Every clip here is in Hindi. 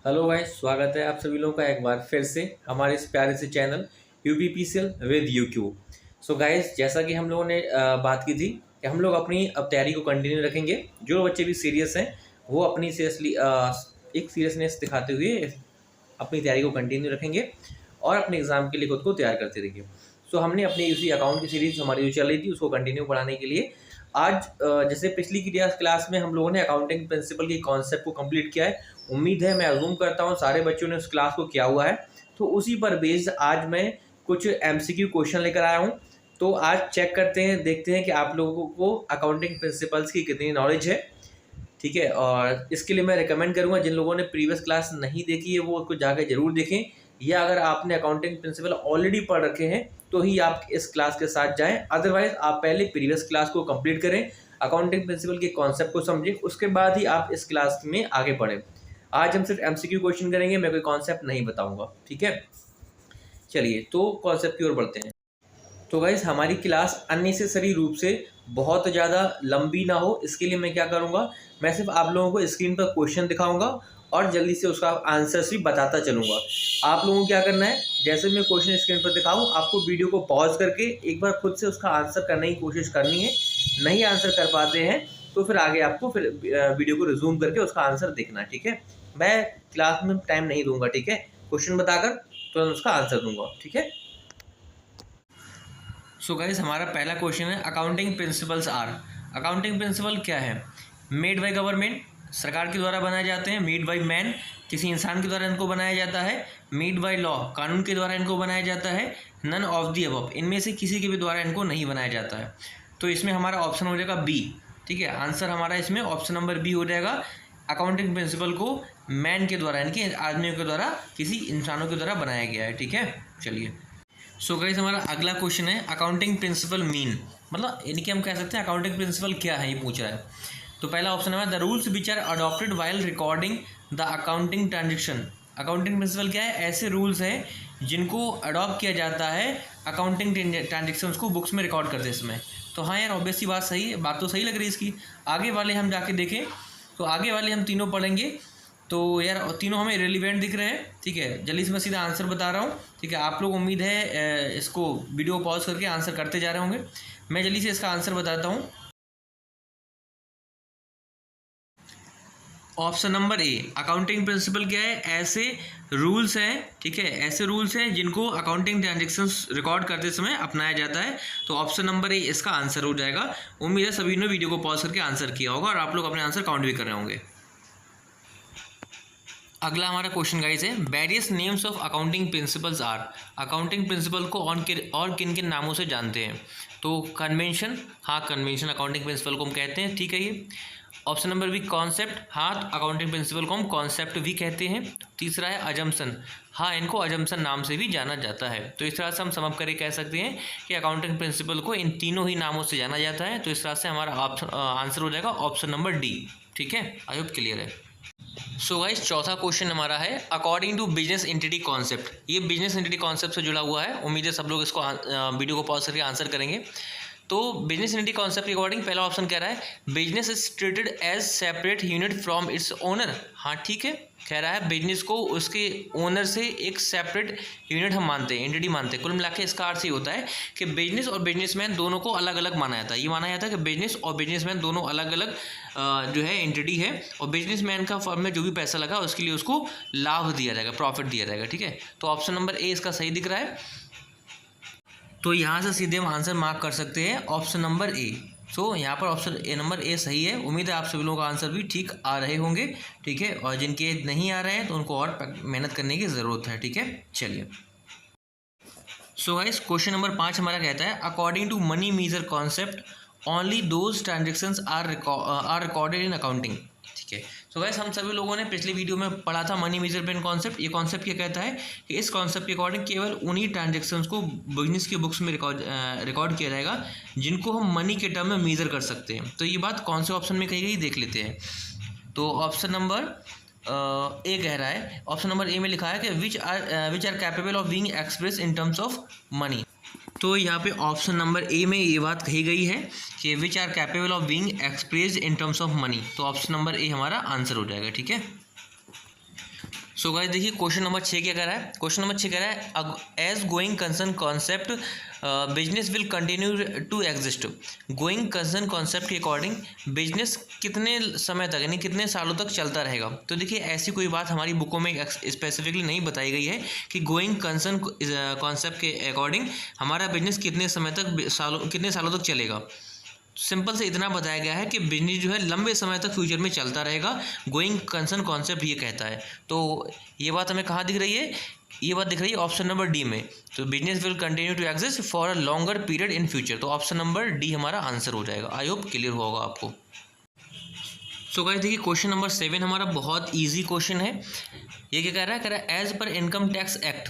हेलो भाई, स्वागत है आप सभी लोगों का एक बार फिर से हमारे इस प्यारे से channel UPPCL with UQ. So guys, जैसा कि हम लोगों ने बात की थी कि हम लोग अपनी अब तैयारी को कंटिन्यू रखेंगे। जो बच्चे भी सीरियस हैं वो अपनी सीरियसली एक सीरियसनेस दिखाते हुए अपनी तैयारी को कंटिन्यू रखेंगे और अपने एग्जाम के लिए खुद को तैयार करते रहिए। सो हमने अपनी उसी अकाउंट की सीरीज हमारी जो चल रही थी उसको कंटिन्यू बढ़ाने के लिए आज जैसे पिछली की क्लास में हम लोगों ने अकाउंटिंग प्रिंसिपल की कॉन्सेप्ट को कंप्लीट किया है। उम्मीद है, मैं अजूम करता हूँ सारे बच्चों ने उस क्लास को किया हुआ है। तो उसी पर बेस्ड आज मैं कुछ एमसीक्यू क्वेश्चन लेकर आया हूँ। तो आज चेक करते हैं, देखते हैं कि आप लोगों को अकाउंटिंग प्रिंसिपल्स की कितनी नॉलेज है। ठीक है, और इसके लिए मैं रिकमेंड करूंगा जिन लोगों ने प्रीवियस क्लास नहीं देखी है वो उसको जाकर जरूर देखें, या अगर आपने अकाउंटिंग प्रिंसिपल ऑलरेडी पढ़ रखे हैं तो ही आप इस क्लास के साथ जाएं। अदरवाइज आप पहले प्रीवियस क्लास को कंप्लीट करें, अकाउंटिंग प्रिंसिपल के कॉन्सेप्ट को समझें, उसके बाद ही आप इस क्लास में आगे बढ़ें। आज हम सिर्फ एमसीक्यू क्वेश्चन करेंगे, मैं कोई कॉन्सेप्ट नहीं बताऊंगा। ठीक है, चलिए तो कॉन्सेप्ट की ओर बढ़ते हैं। तो गाइस, हमारी क्लास अननेसेसरी रूप से बहुत ज़्यादा लंबी ना हो, इसके लिए मैं क्या करूँगा, मैं सिर्फ आप लोगों को स्क्रीन पर क्वेश्चन दिखाऊंगा और जल्दी से उसका आंसर्स भी बताता चलूँगा। आप लोगों को क्या करना है, जैसे मैं क्वेश्चन स्क्रीन पर दिखाऊँ आपको वीडियो को पॉज करके एक बार खुद से उसका आंसर करने की कोशिश करनी है। नहीं आंसर कर पाते हैं तो फिर आगे आपको फिर वीडियो को रिज्यूम करके उसका आंसर देखना है। ठीक है, मैं क्लास में टाइम नहीं दूंगा। ठीक है, क्वेश्चन बताकर तुरंत उसका आंसर दूंगा। ठीक है, सो गाइस, हमारा पहला क्वेश्चन है accounting principles are. Accounting principle क्या है? मेड बाय गवर्नमेंट, सरकार के द्वारा बनाए जाते हैं। मेड बाय मैन, किसी इंसान के द्वारा इनको बनाया जाता है। मेड बाय लॉ, कानून के द्वारा इनको बनाया जाता है। नन ऑफ दी अबव, इनमें से किसी के भी द्वारा इनको नहीं बनाया जाता है। तो इसमें हमारा ऑप्शन हो जाएगा बी। ठीक है, आंसर हमारा इसमें ऑप्शन नंबर बी हो जाएगा। अकाउंटिंग प्रिंसिपल को मैन के द्वारा, यानी कि आदमियों के द्वारा, किसी इंसानों के द्वारा बनाया गया है। ठीक है, चलिए। सो गाइस, हमारा अगला क्वेश्चन है अकाउंटिंग प्रिंसिपल मीन, मतलब यानी कि हम कह सकते हैं अकाउंटिंग प्रिंसिपल क्या है, ये पूछ रहा है। तो पहला ऑप्शन है the rules which are adopted while recording the accounting transaction. Accounting principle क्या है? ऐसे रूल्स हैं जिनको अडॉप्ट किया जाता है अकाउंटिंग ट्रांजेक्शन्स को बुक्स में रिकॉर्ड करते समय। तो हाँ यार, ऑब्वियसली बात सही है, बात तो सही लग रही है इसकी। आगे वाले हम जाके देखें तो आगे वाले हम तीनों पढ़ेंगे तो यार तीनों हमें रिलेवेंट दिख रहे हैं। ठीक है, जल्दी से मैं सीधा आंसर बता रहा हूँ। ठीक है, आप लोग उम्मीद है इसको वीडियो पॉज करके आंसर करते जा रहे होंगे। मैं जल्दी से इसका आंसर बताता हूँ। ऑप्शन नंबर ए, अकाउंटिंग प्रिंसिपल क्या है? ऐसे रूल्स हैं, ठीक है, ऐसे रूल्स हैं जिनको अकाउंटिंग ट्रांजेक्शन्स रिकॉर्ड करते समय अपनाया जाता है। तो ऑप्शन नंबर ए इसका आंसर हो जाएगा। उम्मीद है सभी ने वीडियो को पॉज करके आंसर किया होगा और आप लोग अपने आंसर काउंट भी कर रहे होंगे। अगला हमारा क्वेश्चन गाइस है various names of accounting principles are. Accounting principle को और किन किन नामों से जानते हैं? तो कन्वेंशन, हाँ कन्वेंशन अकाउंटिंग प्रिंसिपल को हम कहते हैं। ठीक है, ये ऑप्शन नंबर बी कॉन्सेप्ट, हाँ अकाउंटिंग प्रिंसिपल को हम कॉन्सेप्ट भी कहते हैं। तीसरा है अजम्पशन, हाँ इनको अजम्पशन नाम से भी जाना जाता है। तो इस तरह से हम समझ कर कह सकते हैं कि अकाउंटिंग प्रिंसिपल को इन तीनों ही नामों से जाना जाता है। तो इस तरह से हमारा आंसर हो जाएगा ऑप्शन नंबर डी। ठीक है, आई होप क्लियर है। सो गाइस, चौथा क्वेश्चन हमारा है according to business entity concept. ये बिजनेस एंटिटी कॉन्सेप्ट से जुड़ा हुआ है। उम्मीद है सब लोग इसको वीडियो को पॉज करके आंसर करेंगे। तो बिजनेस एंटिटी कॉन्सेप्ट के अकॉर्डिंग पहला ऑप्शन कह रहा है business is treated as separate unit from its owner. हाँ ठीक है, कह रहा है बिजनेस को उसके ओनर से एक सेपरेट यूनिट हम मानते हैं, एंटिटी मानते हैं। कुल मिला के इसका अर्थ ये होता है कि बिजनेस और बिजनेसमैन दोनों को अलग अलग माना जाता है। ये माना जाता है कि बिजनेस और बिजनेसमैन दोनों अलग अलग जो है एंटिटी है, और बिजनेसमैन का फर्म में जो भी पैसा लगा उसके लिए उसको लाभ दिया जाएगा, प्रॉफिट दिया जाएगा। ठीक है, तो ऑप्शन नंबर ए इसका सही दिख रहा है। तो यहाँ से सीधे हम आंसर मार्क कर सकते हैं ऑप्शन नंबर ए। सो यहाँ पर ऑप्शन ए नंबर ए सही है। उम्मीद है आप सभी लोगों का आंसर भी ठीक आ रहे होंगे। ठीक है, और जिनके नहीं आ रहे हैं तो उनको और मेहनत करने की ज़रूरत है। ठीक है, चलिए। सो गाइस, क्वेश्चन नंबर 5 हमारा कहता है according to money measure concept only those transactions are recorded in accounting. ठीक है, तो गाइस हम सभी लोगों ने पिछले वीडियो में पढ़ा था मनी मेजरमेंट कॉन्सेप्ट। ये कॉन्सेप्ट क्या कहता है कि इस कॉन्सेप्ट के अकॉर्डिंग केवल उन्हीं ट्रांजेक्शन्स को बिजनेस के बुक्स में रिकॉर्ड किया जाएगा जिनको हम मनी के टर्म में मेजर कर सकते हैं। तो ये बात कौन से ऑप्शन में कही गई देख लेते हैं। तो ऑप्शन नंबर ए कह रहा है, ऑप्शन नंबर ए में लिखा है कि which are capable of being express in terms of money. तो यहाँ पे ऑप्शन नंबर ए में ये बात कही गई है कि which are capable of being expressed in terms of money. तो ऑप्शन नंबर ए हमारा आंसर हो जाएगा। ठीक है, सो गाइस देखिए क्वेश्चन नंबर 6 क्या कह रहा है। क्वेश्चन नंबर 6 कह रहा है as going concern concept business will continue to exist. Going concern concept के अकॉर्डिंग बिजनेस कितने समय तक यानी कितने सालों तक चलता रहेगा। तो देखिए ऐसी कोई बात हमारी बुकों में स्पेसिफिकली नहीं बताई गई है कि गोइंग कंसर्न कॉन्सेप्ट के अकॉर्डिंग हमारा बिजनेस कितने समय तक कितने सालों तक चलेगा। सिंपल से इतना बताया गया है कि बिजनेस जो है लंबे समय तक फ्यूचर में चलता रहेगा। गोइंग कंसर्न कॉन्सेप्ट ये कहता है। तो ये बात हमें कहाँ दिख रही है, ये बात दिख रही है ऑप्शन नंबर डी में। तो business will continue to exist for a longer period in future. तो ऑप्शन नंबर डी हमारा आंसर हो जाएगा। आई होप क्लियर होगा आपको। सो गाइस देखिए क्वेश्चन नंबर 7 हमारा बहुत ईजी क्वेश्चन है। ये क्या कह रहा है as per income tax act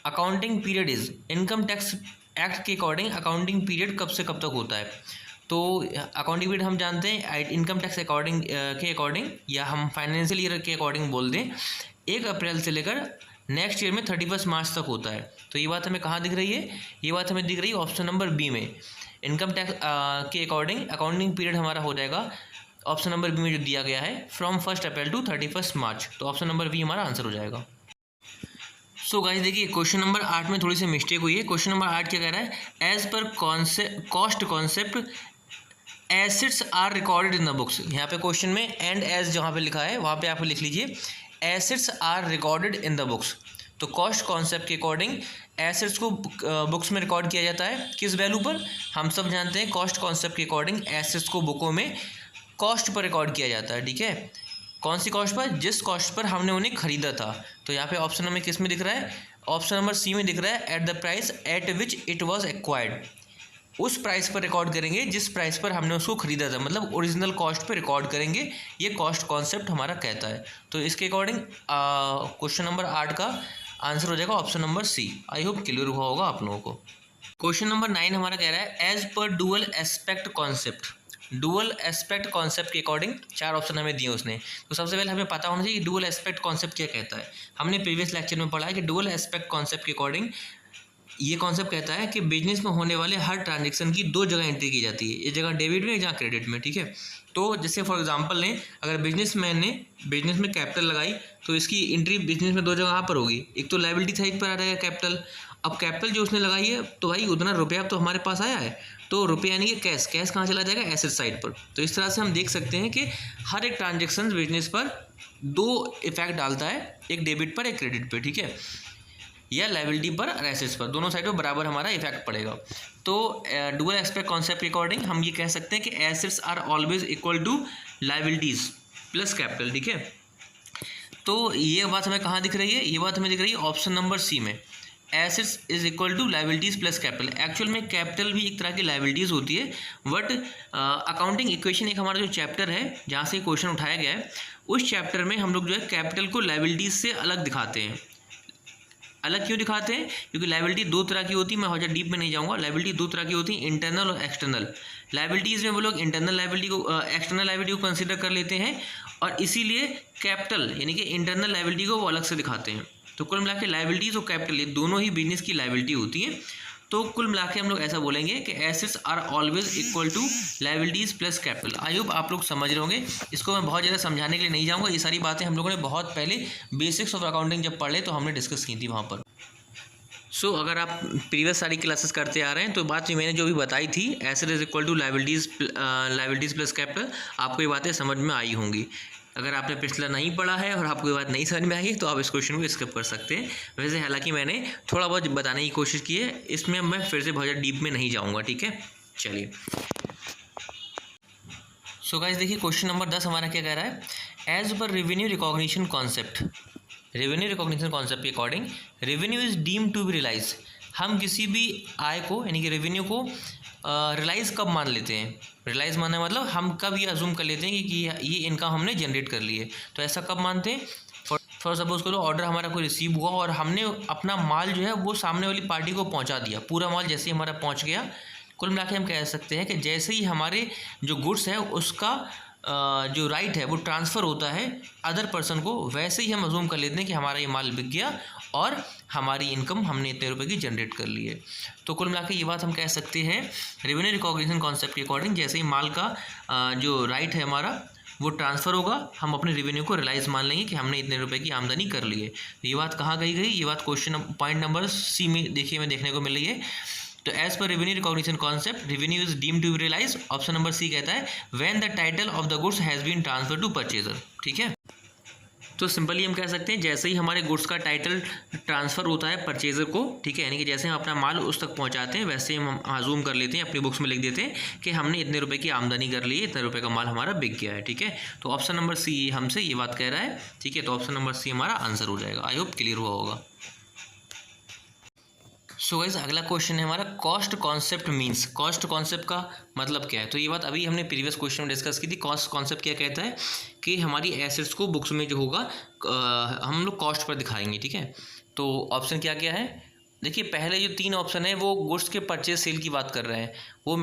accounting period is. Income tax act के अकॉर्डिंग अकाउंटिंग पीरियड कब से कब तक होता है। तो अकाउंटिंग पीरियड हम जानते हैं इनकम टैक्स अकॉर्डिंग के अकॉर्डिंग या हम फाइनेंशियल ईयर के अकॉर्डिंग बोल दें 1 अप्रैल से लेकर नेक्स्ट ईयर में 31 मार्च तक होता है। तो ये बात हमें कहाँ दिख रही है, ये बात हमें दिख रही है ऑप्शन नंबर बी में। इनकम टैक्स के अकॉर्डिंग अकाउंटिंग पीरियड हमारा हो जाएगा ऑप्शन नंबर बी में जो दिया गया है फ्रॉम 1 अप्रैल टू 31 मार्च। तो ऑप्शन नंबर बी हमारा आंसर हो जाएगा। सो गाइस देखिए क्वेश्चन नंबर 8 में थोड़ी सी मिस्टेक हुई है। क्वेश्चन नंबर 8 क्या कह रहा है as per cost concept assets are recorded in the books. यहाँ पे क्वेश्चन में एंड एज जहाँ पे लिखा है वहाँ पे आप लिख लीजिए assets are recorded in the books. तो कॉस्ट कॉन्सेप्ट के अकॉर्डिंग एसेट्स को बुक्स में रिकॉर्ड किया जाता है किस वैल्यू पर। हम सब जानते हैं कॉस्ट कॉन्सेप्ट के अकॉर्डिंग एसेट्स को बुकों में कॉस्ट पर रिकॉर्ड किया जाता है। ठीक है, कौन सी कॉस्ट पर, जिस कॉस्ट पर हमने उन्हें खरीदा था। तो यहाँ पे ऑप्शन हमें किस में दिख रहा है, ऑप्शन नंबर सी में दिख रहा है at the price at which it was acquired. उस प्राइस पर रिकॉर्ड करेंगे जिस प्राइस पर हमने उसको खरीदा था, मतलब ओरिजिनल कॉस्ट पर रिकॉर्ड करेंगे। ये कॉस्ट कॉन्सेप्ट हमारा कहता है। तो इसके अकॉर्डिंग क्वेश्चन नंबर 8 का आंसर हो जाएगा option number c. I hope clear हुआ होगा आप लोगों को। क्वेश्चन नंबर 9 हमारा कह रहा है as per dual aspect concept. Dual aspect concept के अकॉर्डिंग 4 ऑप्शन हमें दिए उसने। तो सबसे पहले हमें पता होना चाहिए कि डुअल एस्पेक्ट कॉन्सेप्ट क्या कहता है। हमने प्रीवियस लेक्चर में पढ़ा है कि डुअल एस्पेक्ट कॉन्सेप्ट के अकॉर्डिंग ये कॉन्सेप्ट कहता है कि बिजनेस में होने वाले हर ट्रांजेक्शन की 2 जगह एंट्री की जाती है, एक जगह डेबिट में, एक जगह क्रेडिट में। ठीक है, तो जैसे फॉर एग्जांपल लें, अगर बिजनेसमैन ने बिजनेस में कैपिटल लगाई तो इसकी एंट्री बिजनेस में 2 जगह यहाँ पर होगी। एक तो लायबिलिटी साइड पर आ जाएगा कैपिटल। अब कैपिटल जो उसने लगाई है तो भाई उतना रुपया तो हमारे पास आया है, तो रुपया यानी कि कैश कहाँ चला जाएगा, एसेट साइड पर। तो इस तरह से हम देख सकते हैं कि हर एक ट्रांजेक्शन बिजनेस पर 2 इफेक्ट डालता है, एक डेबिट पर एक क्रेडिट पर। ठीक है, या लायबिलिटी पर और एसेट्स पर, दोनों साइड पर बराबर हमारा इफेक्ट पड़ेगा। तो डुअल एस्पेक्ट कॉन्सेप्ट के अकॉर्डिंग हम ये कह सकते हैं कि assets are always equal to liabilities plus capital. ठीक है, तो ये बात हमें कहाँ दिख रही है, ये बात हमें दिख रही है ऑप्शन नंबर सी में। Assets is equal to liabilities plus capital. Actual में कैपिटल भी एक तरह की लायबिलिटीज होती है, बट अकाउंटिंग इक्वेशन एक हमारा जो चैप्टर है जहाँ से क्वेश्चन उठाया गया है, उस चैप्टर में हम लोग जो है कैपिटल को लायबिलिटीज से अलग दिखाते हैं। अलग क्यों दिखाते हैं, क्योंकि लायबिलिटी 2 तरह की होती है। मैं ज़्यादा डीप में नहीं जाऊंगा। लायबिलिटी 2 तरह की होती है, इंटरनल और एक्सटर्नल। लायबिलिटीज़ में वो लोग इंटरनल लायबिलिटी को एक्सटर्नल लायबिलिटी को कंसीडर कर लेते हैं, और इसीलिए कैपिटल यानी कि इंटरनल लायबिलिटी को वो अलग से दिखाते हैं। तो कुल मिला के लायबिलिटीज़ और कैपिटल ये दोनों ही बिजनेस की लायबिलिटी होती है। तो कुल मिला के हम लोग ऐसा बोलेंगे कि assets are always equal to liabilities plus capital. I hope आप लोग समझ रहे होंगे। इसको मैं बहुत ज़्यादा समझाने के लिए नहीं जाऊँगा। ये सारी बातें हम लोगों ने बहुत पहले बेसिक्स ऑफ अकाउंटिंग जब पढ़े तो हमने डिस्कस की थी वहाँ पर। सो अगर आप प्रीवियस सारी क्लासेस करते आ रहे हैं तो बात मैंने जो भी बताई थी asset is equal to liabilities plus capital, आपको ये बातें समझ में आई होंगी। अगर आपने पिछला नहीं पढ़ा है और आपको ये बात नहीं समझ में आई है तो आप इस क्वेश्चन को स्किप कर सकते हैं। वैसे हालांकि मैंने थोड़ा बहुत बताने की कोशिश की है, इसमें मैं फिर से बहुत ज़्यादा डीप में नहीं जाऊँगा। ठीक है, चलिए। सो गाइस देखिए क्वेश्चन नंबर 10 हमारा क्या कह रहा है एज पर revenue recognition concept. Revenue recognition concept के according revenue is deem to be realize. हम किसी भी आय को यानी कि रेवेन्यू को रियलाइज़ कब मान लेते हैं। रियलाइज़ मानने मतलब हम कब ये अज्यूम कर लेते हैं कि ये इनकम हमने जनरेट कर ली है। तो ऐसा कब मानते हैं, फॉर सपोज करो ऑर्डर हमारा कोई रिसीव हुआ और हमने अपना माल जो है वो सामने वाली पार्टी को पहुंचा दिया। पूरा माल जैसे ही हमारा पहुंच गया, कुल मिला के हम कह सकते हैं कि जैसे ही हमारे जो गुड्स है उसका जो राइट है वो ट्रांसफ़र होता है अदर पर्सन को, वैसे ही हम अज्यूम कर लेते हैं कि हमारा ये माल बिक गया और हमारी इनकम हमने इतने रुपए की जनरेट कर ली है। तो कुल मिला के ये बात हम कह सकते हैं रेवेन्यू रिकॉग्निशन कॉन्सेप्ट के अकॉर्डिंग, जैसे ही माल का जो राइट है हमारा वो ट्रांसफ़र होगा, हम अपने रेवेन्यू को रियलाइज़ मान लेंगे कि हमने इतने रुपए की आमदनी कर ली है। तो ये बात कहाँ गई ये बात क्वेश्चन पॉइंट नंबर सी में देखिए में देखने को मिल रही है। तो एज पर revenue recognition concept revenue is deemed to be realise. Option number c कहता है when the title of the goods has been transfer to purchaser. ठीक है, तो सिंपली हम कह सकते हैं जैसे ही हमारे गुड्स का टाइटल ट्रांसफ़र होता है परचेजर को, ठीक है, यानी कि जैसे हम अपना माल उस तक पहुंचाते हैं वैसे ही हम आजूम कर लेते हैं, अपनी बुक्स में लिख देते हैं कि हमने इतने रुपए की आमदनी कर ली है, इतने रुपए का माल हमारा बिक गया है। ठीक है, तो ऑप्शन नंबर सी हमसे ये बात कह रहा है। ठीक है, तो ऑप्शन नंबर सी हमारा आंसर हो जाएगा। आई होप क्लियर हुआ होगा। सो गाइस अगला क्वेश्चन है हमारा cost concept means. Cost concept का मतलब क्या है? तो ये बात अभी हमने प्रीवियस क्वेश्चन में डिस्कस की थी। कॉस्ट कॉन्सेप्ट क्या कहता है कि हमारी एसेट्स को बुक्स में जो होगा हम लोग कॉस्ट पर दिखाएंगे। ठीक है, तो ऑप्शन क्या क्या है? देखिए पहले जो 3 ऑप्शन है वो गुड्स के परचेज सेल की बात कर रहे हैं, वो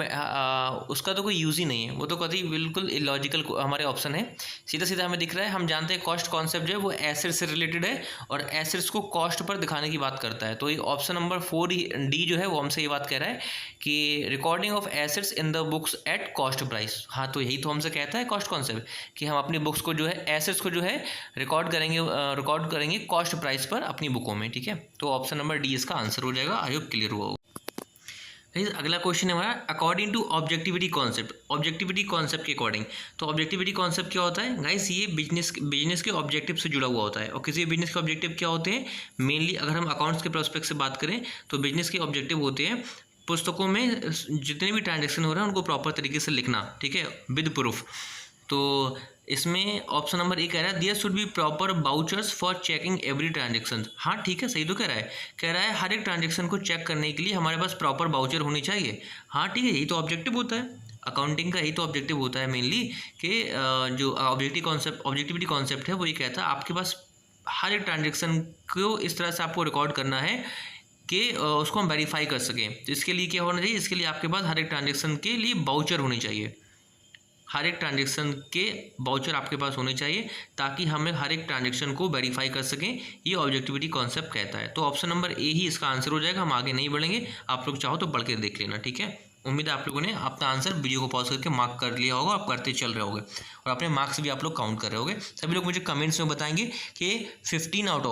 उसका तो कोई यूज़ ही नहीं है, वो तो कभी बिल्कुल इलॉजिकल हमारे ऑप्शन है। सीधा सीधा हमें दिख रहा है, हम जानते हैं कॉस्ट कॉन्सेप्ट जो है वो एसेट्स से रिलेटेड है और एसेट्स को कॉस्ट पर दिखाने की बात करता है। तो ये ऑप्शन नंबर 4 डी जो है वो हमसे ये बात कह रहा है कि recording of assets in the books at cost price. हाँ, तो यही तो हमसे कहता है कॉस्ट कॉन्सेप्ट कि हम अपनी बुक्स को जो है एसेट्स को जो है रिकॉर्ड करेंगे कॉस्ट प्राइस पर अपनी बुकों में। ठीक है, तो ऑप्शन नंबर डी इसका आंसर हो जाएगा। आई होप क्लियर हुआ होगा। अगला क्वेश्चन है हमारा according to objectivity concept. Objectivity concept के अकॉर्डिंग, तो ऑब्जेक्टिविटी कॉन्सेप्ट क्या होता है गाइस? ये बिजनेस के ऑब्जेक्टिव से जुड़ा हुआ होता है। और किसी बिजनेस के ऑब्जेक्टिव क्या होते हैं? मेनली अगर हम अकाउंट्स के प्रोस्पेक्ट से बात करें तो बिजनेस के ऑब्जेक्टिव होते हैं पुस्तकों में जितने भी ट्रांजेक्शन हो रहे हैं उनको प्रॉपर तरीके से लिखना। ठीक है, विद प्रूफ। तो इसमें ऑप्शन नंबर ए कह रहा है there should be proper vouchers for checking every transaction. हाँ ठीक है, सही तो कह रहा है हर एक ट्रांजेक्शन को चेक करने के लिए हमारे पास प्रॉपर बाउचर होनी चाहिए। हाँ ठीक है, यही तो ऑब्जेक्टिव होता है अकाउंटिंग का, यही तो ऑब्जेक्टिव होता है मेनली कि जो ऑब्जेक्टिविटी कॉन्सेप्ट है वो ये कहता है आपके पास हर एक ट्रांजेक्शन को इस तरह से आपको रिकॉर्ड करना है कि उसको हम वेरीफाई कर सकें। तो इसके लिए क्या होना चाहिए? इसके लिए आपके पास हर एक ट्रांजेक्शन के लिए बाउचर होने चाहिए, हर एक ट्रांजेक्शन के बाउचर आपके पास होने चाहिए ताकि हमें हर एक ट्रांजेक्शन को वेरीफाई कर सकें। ये ऑब्जेक्टिविटी कॉन्सेप्ट कहता है। तो ऑप्शन नंबर ए ही इसका आंसर हो जाएगा। हम आगे नहीं बढ़ेंगे, आप लोग चाहो तो पढ़ के देख लेना। ठीक है, उम्मीद है आप लोगों ने अपना आंसर वीडियो को पॉज करके मार्क कर लिया होगा, आप करते चल रहे होगे और अपने मार्क्स भी आप लोग काउंट कर रहे होगे। सभी लोग मुझे कमेंट्स में बताएंगे कि 15 आउट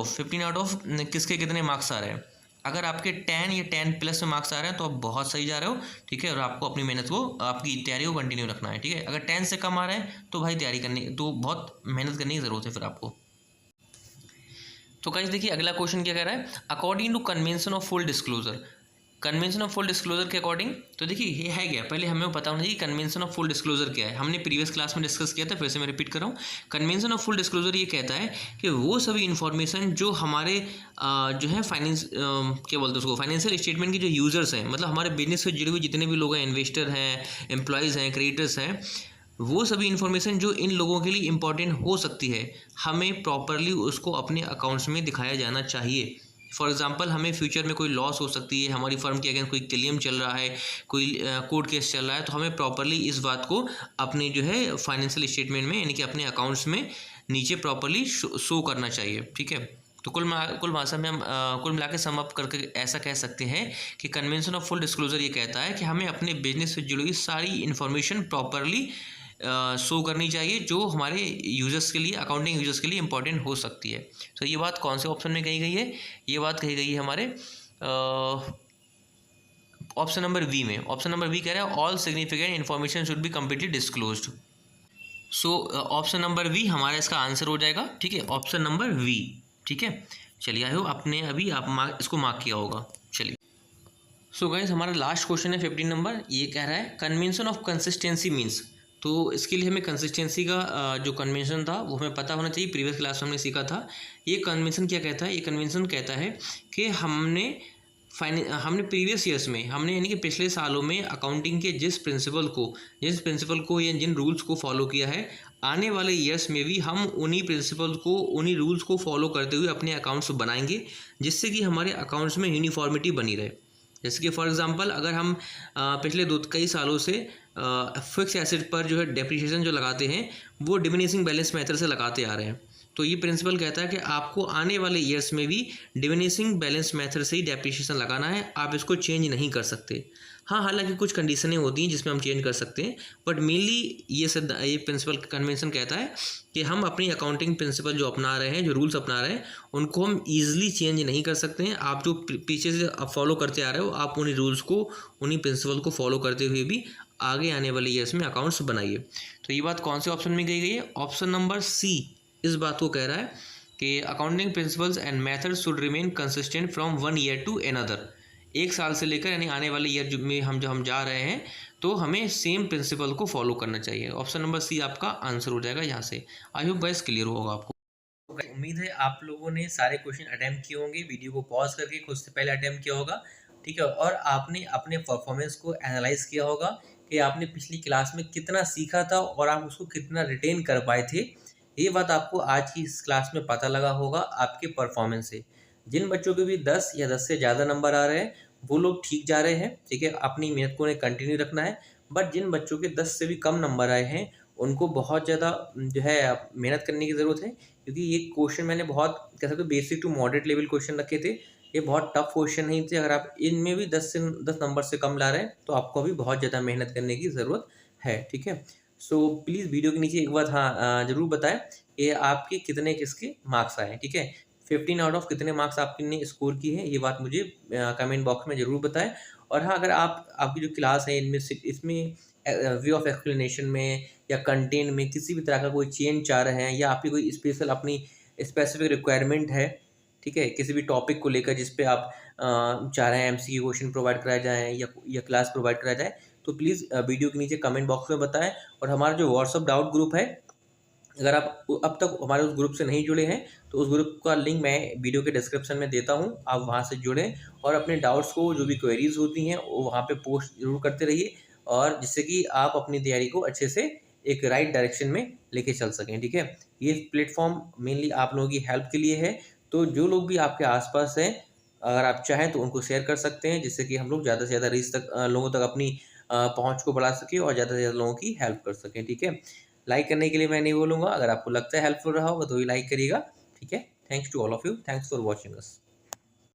ऑफ किसके कितने मार्क्स आ रहे हैं। अगर आपके 10 या 10 प्लस में मार्क्स आ रहे हैं तो आप बहुत सही जा रहे हो। ठीक है, और आपको अपनी मेहनत को, आपकी तैयारी को कंटिन्यू रखना है। ठीक है, अगर 10 से कम आ रहे हैं तो भाई तैयारी करनी, तो बहुत मेहनत करने की ज़रूरत है फिर आपको। तो गाइस देखिए अगला क्वेश्चन क्या कह रहा है according to convention of full disclosure. Convention of full disclosure के अकॉर्डिंग, तो देखिए ये है क्या, पहले हमें पता होना चाहिए कन्वेंशन ऑफ फुल डिस्क्लोजर क्या है। हमने प्रीवियस क्लास में डिस्कस किया था, फिर से मैं रिपीट कर रहा हूँ। कन्वेंशन ऑफ फुल डिस्क्लोजर ये कहता है कि वो सभी इन्फॉर्मेशन जो हमारे जो है क्या बोलते हैं उसको, फाइनेंशियल स्टेटमेंट के जो यूज़र्स हैं, मतलब हमारे बिजनेस से जुड़े हुए जितने भी लोग हैं, इन्वेस्टर हैं, एम्प्लॉयज़ हैं, क्रेडिटर्स हैं, वो सभी इन्फॉर्मेशन जो इन लोगों के लिए इम्पॉर्टेंट हो सकती है, हमें प्रॉपरली उसको अपने अकाउंट्स में दिखाया जाना चाहिए। फॉर एग्जांपल हमें फ्यूचर में कोई लॉस हो सकती है, हमारी फर्म के अगेंस्ट कोई क्लेम चल रहा है, कोई कोर्ट केस चल रहा है, तो हमें प्रॉपरली इस बात को अपने जो है फाइनेंशियल स्टेटमेंट में यानी कि अपने अकाउंट्स में नीचे प्रॉपरली शो करना चाहिए। ठीक है, तो कुल भाषा में हम कुल मिला के सम अप करके ऐसा कह सकते हैं कि कन्वेंशन ऑफ फुल डिस्क्लोजर ये कहता है कि हमें अपने बिजनेस से जुड़ी हुई सारी इन्फॉर्मेशन प्रॉपरली शो करनी चाहिए जो हमारे यूजर्स के लिए, अकाउंटिंग यूजर्स के लिए इंपॉर्टेंट हो सकती है। तो ये बात कौन से ऑप्शन में कही गई है? ये बात कही गई है हमारे ऑप्शन नंबर बी में। ऑप्शन नंबर बी कह रहा है all significant information should be completely disclosed. So option number b हमारा इसका आंसर हो जाएगा। ठीक है, ऑप्शन नंबर वी। ठीक है, चलिए आई होप आपने अभी इसको मार्क किया होगा। चलिए सो गाइस हमारा लास्ट क्वेश्चन है 15 नंबर। ये कह रहा है कन्वेंशन ऑफ कंसिस्टेंसी मीन्स। तो इसके लिए हमें कंसिस्टेंसी का जो कन्वेंशन था वो हमें पता होना चाहिए, प्रीवियस क्लास में हमने सीखा था। ये कन्वेंशन क्या कहता है? ये कन्वेंशन कहता है कि हमने प्रीवियस ईयर्स में यानी कि पिछले सालों में अकाउंटिंग के जिस प्रिंसिपल को या जिन रूल्स को फॉलो किया है, आने वाले ईयर्स में भी हम उन्हीं प्रिंसिपल को, उन्हीं रूल्स को फॉलो करते हुए अपने अकाउंट्स बनाएंगे, जिससे कि हमारे अकाउंट्स में यूनिफॉर्मिटी बनी रहे। जैसे कि फॉर एग्जांपल अगर हम पिछले कई सालों से फिक्स एसेट पर जो है डेप्रिसिएशन जो लगाते हैं वो डिमिनिशिंग बैलेंस मेथड से लगाते आ रहे हैं, तो ये प्रिंसिपल कहता है कि आपको आने वाले ईयर्स में भी डिमिनिशिंग बैलेंस मेथड से ही डेप्रिसिएशन लगाना है, आप इसको चेंज नहीं कर सकते। हाँ, हालांकि कुछ कंडीशनें होती हैं जिसमें हम चेंज कर सकते हैं, बट मेनली ये प्रिंसिपल कन्वेंशन कहता है कि हम अपनी अकाउंटिंग प्रिंसिपल जो अपना रहे हैं, जो रूल्स अपना रहे हैं, उनको हम ईजिली चेंज नहीं कर सकते हैं। आप जो पीछे से आप फॉलो करते आ रहे हो, आप उन्हीं रूल्स को, उन्हीं प्रिंसिपल को फॉलो करते हुए भी आगे आने वाले ईयर्स में अकाउंट्स बनाइए। तो ये बात कौन से ऑप्शन में कही गई है? ऑप्शन नंबर सी इस बात को कह रहा है कि accounting principles and method should remain consistent from one year to another. एक साल से लेकर यानी आने वाले ईयर में हम जा रहे हैं, तो हमें सेम प्रिंसिपल को फॉलो करना चाहिए। ऑप्शन नंबर सी आपका आंसर हो जाएगा यहाँ से। आई होप गाइस क्लियर होगा आपको। उम्मीद है आप लोगों ने सारे क्वेश्चन अटेम्प्ट किए होंगे, वीडियो को पॉज करके खुद से पहले अटेम्प्ट किया होगा, ठीक है, और आपने अपने परफॉर्मेंस को एनालाइज किया होगा कि आपने पिछली क्लास में कितना सीखा था और आप उसको कितना रिटेन कर पाए थे। ये बात आपको आज की इस क्लास में पता लगा होगा आपके परफॉर्मेंस से। जिन बच्चों के भी 10 या 10 से ज़्यादा नंबर आ रहे हैं वो लोग ठीक जा रहे हैं, ठीक है, अपनी मेहनत को उन्हें कंटिन्यू रखना है। बट जिन बच्चों के 10 से भी कम नंबर आए हैं उनको बहुत ज़्यादा जो है मेहनत करने की ज़रूरत है, क्योंकि ये क्वेश्चन मैंने बहुत कह सकते हो basic to moderate level question रखे थे। ये बहुत टफ क्वेश्चन नहीं थे। अगर आप इनमें भी 10 नंबर से कम ला रहे हैं तो आपको अभी बहुत ज़्यादा मेहनत करने की ज़रूरत है, ठीक है। सो प्लीज़ वीडियो के नीचे एक बार हाँ ज़रूर बताएं कि आपके कितने किसके मार्क्स आए, ठीक है। 15 आउट ऑफ कितने मार्क्स आपने स्कोर की है, ये बात मुझे कमेंट बॉक्स में ज़रूर बताएं। और हाँ, अगर आपकी जो क्लास है इनमें से इसमें वे ऑफ एक्सप्लेनेशन में या कंटेंट में किसी भी तरह का कोई चेंज चाह रहे हैं, या आपकी कोई स्पेशल अपनी स्पेसिफिक रिक्वायरमेंट है, ठीक है, किसी भी टॉपिक को लेकर जिस पे आप चाह रहे हैं एमसीक्यू क्वेश्चन प्रोवाइड कराया जाए या क्लास प्रोवाइड कराया जाए, तो प्लीज़ वीडियो के नीचे कमेंट बॉक्स में बताएं। और हमारा जो व्हाट्सअप डाउट ग्रुप है, अगर आप अब तक हमारे उस ग्रुप से नहीं जुड़े हैं तो उस ग्रुप का लिंक मैं वीडियो के डिस्क्रिप्शन में देता हूं, आप वहां से जुड़ें और अपने डाउट्स को, जो भी क्वेरीज होती हैं, वो वहां पे पोस्ट जरूर करते रहिए, और जिससे कि आप अपनी तैयारी को अच्छे से एक राइट डायरेक्शन में लेके चल सकें, ठीक है। ये प्लेटफॉर्म मेनली आप लोगों की हेल्प के लिए है, तो जो लोग भी आपके आसपास हैं, अगर आप चाहें तो उनको शेयर कर सकते हैं, जिससे कि हम लोग ज़्यादा से ज़्यादा रीच तक लोगों तक अपनी पहुँच को बढ़ा सकें और ज़्यादा से ज़्यादा लोगों की हेल्प कर सकें, ठीक है। लाइक करने के लिए मैं नहीं बोलूँगा, अगर आपको लगता है हेल्पफुल रहा होगा तो ही लाइक करिएगा, ठीक है। Thanks to all of you, thanks for watching us.